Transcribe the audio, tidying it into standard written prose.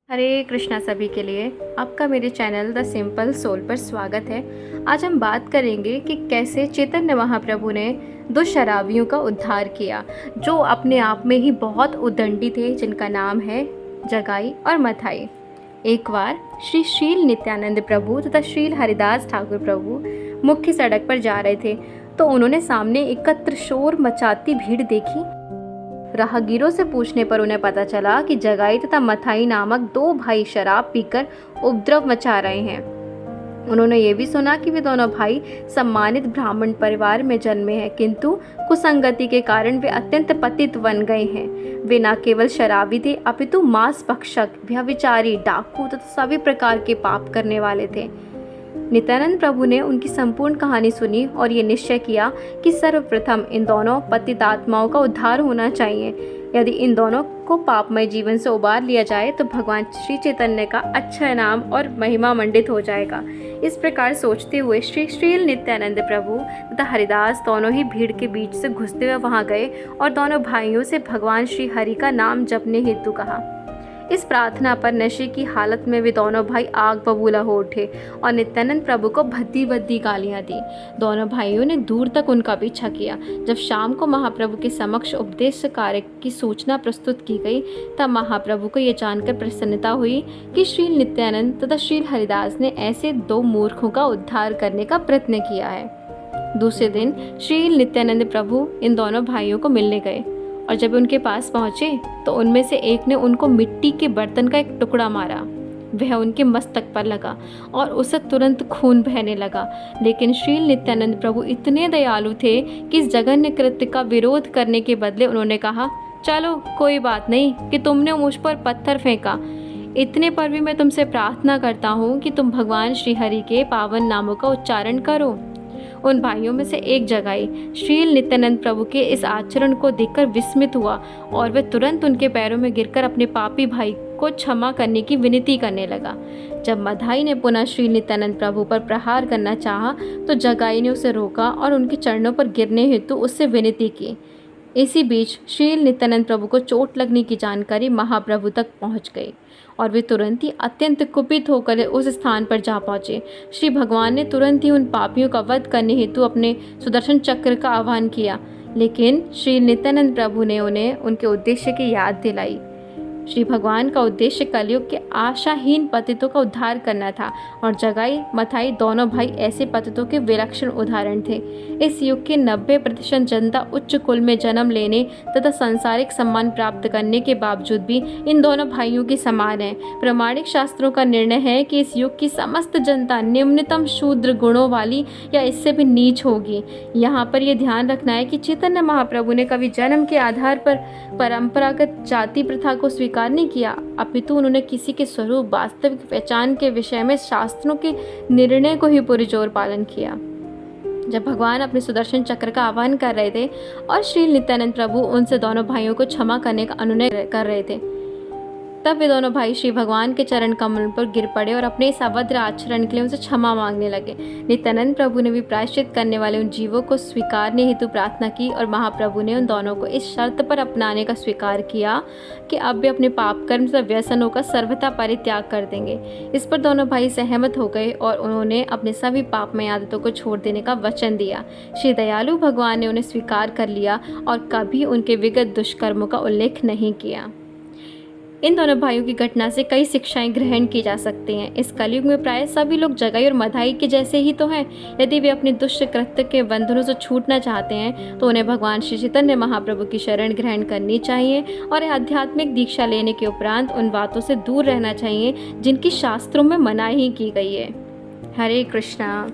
हरे कृष्णा सभी के लिए आपका मेरे चैनल द सिंपल सोल पर स्वागत है। आज हम बात करेंगे कि कैसे चैतन्य महाप्रभु ने दो शराबियों का उद्धार किया जो अपने आप में ही बहुत उद्दंडी थे, जिनका नाम है जगाई और मथाई। एक बार श्री शील नित्यानंद प्रभु तथा श्रील हरिदास ठाकुर प्रभु मुख्य सड़क पर जा रहे थे तो उन्होंने सामने एकत्र शोर मचाती भीड़ देखी। राहगीरों से पूछने पर उन्हें पता चला कि जगाई तथा मथाई नामक दो भाई शराब पीकर उपद्रव मचा रहे हैं। उन्होंने ये भी सुना कि वे दोनों भाई सम्मानित ब्राह्मण परिवार में जन्मे हैं, किंतु कुसंगति के कारण वे अत्यंत पतित बन गए हैं। वे न केवल शराबी थे अपितु मांस भक्षक, व्यभिचारी, डाकू तथा सभी प्रकार के पाप करने वाले थे। नित्यानंद प्रभु ने उनकी संपूर्ण कहानी सुनी और ये निश्चय किया कि सर्वप्रथम इन दोनों पतित आत्माओं का उद्धार होना चाहिए। यदि इन दोनों को पापमय जीवन से उबार लिया जाए तो भगवान श्री चैतन्य का अच्छा नाम और महिमा मंडित हो जाएगा। इस प्रकार सोचते हुए श्री श्रील नित्यानंद प्रभु तथा हरिदास दोनों ही भीड़ के बीच से घुसते हुए वहां गए और दोनों भाइयों से भगवान श्री हरि का नाम जपने हेतु कहा। इस प्रार्थना पर नशे की हालत में वे दोनों भाई आग बबूला हो उठे और नित्यानंद प्रभु को भद्दी भद्दी गालियां दी। दोनों भाइयों ने दूर तक उनका पीछा किया। जब शाम को महाप्रभु के समक्ष उपदेश कार्य की सूचना प्रस्तुत की गई तब महाप्रभु को यह जानकर प्रसन्नता हुई कि श्रील नित्यानंद तथा श्रील हरिदास ने ऐसे दो मूर्खों का उद्धार करने का प्रयत्न किया है। दूसरे दिन श्रील नित्यानंद प्रभु इन दोनों भाइयों को मिलने गए और जब उनके पास पहुंचे तो उनमें से एक ने उनको मिट्टी के बर्तन का एक टुकड़ा मारा। वह उनके मस्तक पर लगा और उससे तुरंत खून बहने लगा। लेकिन श्रील नित्यानंद प्रभु इतने दयालु थे कि इस जघन्य कृत्य का विरोध करने के बदले उन्होंने कहा, चलो कोई बात नहीं कि तुमने मुझ पर पत्थर फेंका, इतने पर भी मैं तुमसे प्रार्थना करता हूँ कि तुम भगवान श्री हरि के पावन नामों का उच्चारण करो। उन भाइयों में से एक जगाई श्रील नित्यानंद प्रभु के इस आचरण को देखकर विस्मित हुआ और वह तुरंत उनके पैरों में गिरकर अपने पापी भाई को क्षमा करने की विनती करने लगा। जब मथाई ने पुनः श्रील नित्यानंद प्रभु पर प्रहार करना चाहा तो जगाई ने उसे रोका और उनके चरणों पर गिरने हेतु उससे विनती की। इसी बीच श्रील नित्यानंद प्रभु को चोट लगने की जानकारी महाप्रभु तक पहुंच गई और वे तुरंत ही अत्यंत कुपित होकर उस स्थान पर जा पहुंचे। श्री भगवान ने तुरंत ही उन पापियों का वध करने हेतु अपने सुदर्शन चक्र का आह्वान किया, लेकिन श्री नित्यानंद प्रभु ने उन्हें उनके उद्देश्य की याद दिलाई। श्री भगवान का उद्देश्य कलयुग के आशाहीन पतितों का उद्धार करना था और जगाई मथाई दोनों भाई ऐसे पतितों के विलक्षण उदाहरण थे। इस युग के 90% जनता उच्च कुल में जन्म लेने तथा सांसारिक सम्मान प्राप्त करने के बावजूद भी इन दोनों भाइयों के समान है। प्रामाणिक शास्त्रों का निर्णय है कि इस युग की समस्त जनता निम्नतम शूद्र गुणों वाली या इससे भी नीच होगी। यहाँ पर यह ध्यान रखना है कि चैतन्य महाप्रभु ने कभी जन्म के आधार पर परंपरागत जाति प्रथा को स्वीकार नहीं किया, अपितु उन्होंने किसी के स्वरूप वास्तविक पहचान के विषय में शास्त्रों के निर्णय को ही पुरजोर पालन किया। जब भगवान अपने सुदर्शन चक्र का आह्वान कर रहे थे और श्री नित्यानंद प्रभु उनसे दोनों भाइयों को क्षमा करने का अनुनय कर रहे थे, तब वे दोनों भाई श्री भगवान के चरण कमल पर गिर पड़े और अपने इस अभद्र आचरण के लिए उनसे क्षमा मांगने लगे। नित्यानंद प्रभु ने भी प्रायश्चित करने वाले उन जीवों को स्वीकारने हेतु प्रार्थना की और महाप्रभु ने उन दोनों को इस शर्त पर अपनाने का स्वीकार किया कि अब वे अपने पाप कर्म से व्यसनों का सर्वथा परित्याग कर देंगे। इस पर दोनों भाई सहमत हो गए और उन्होंने अपने सभी पापमय आदतों को छोड़ देने का वचन दिया। श्री दयालु भगवान ने उन्हें स्वीकार कर लिया और कभी उनके विगत दुष्कर्मों का उल्लेख नहीं किया। इन दोनों भाइयों की घटना से कई शिक्षाएं ग्रहण की जा सकती हैं। इस कलयुग में प्राय सभी लोग जगाई और मथाई के जैसे ही तो हैं। यदि वे अपने दुष्ट कृत्य के बंधनों से छूटना चाहते हैं तो उन्हें भगवान श्री चैतन्य महाप्रभु की शरण ग्रहण करनी चाहिए और आध्यात्मिक दीक्षा लेने के उपरांत उन बातों से दूर रहना चाहिए जिनकी शास्त्रों में मनाही की गई है। हरे कृष्णा।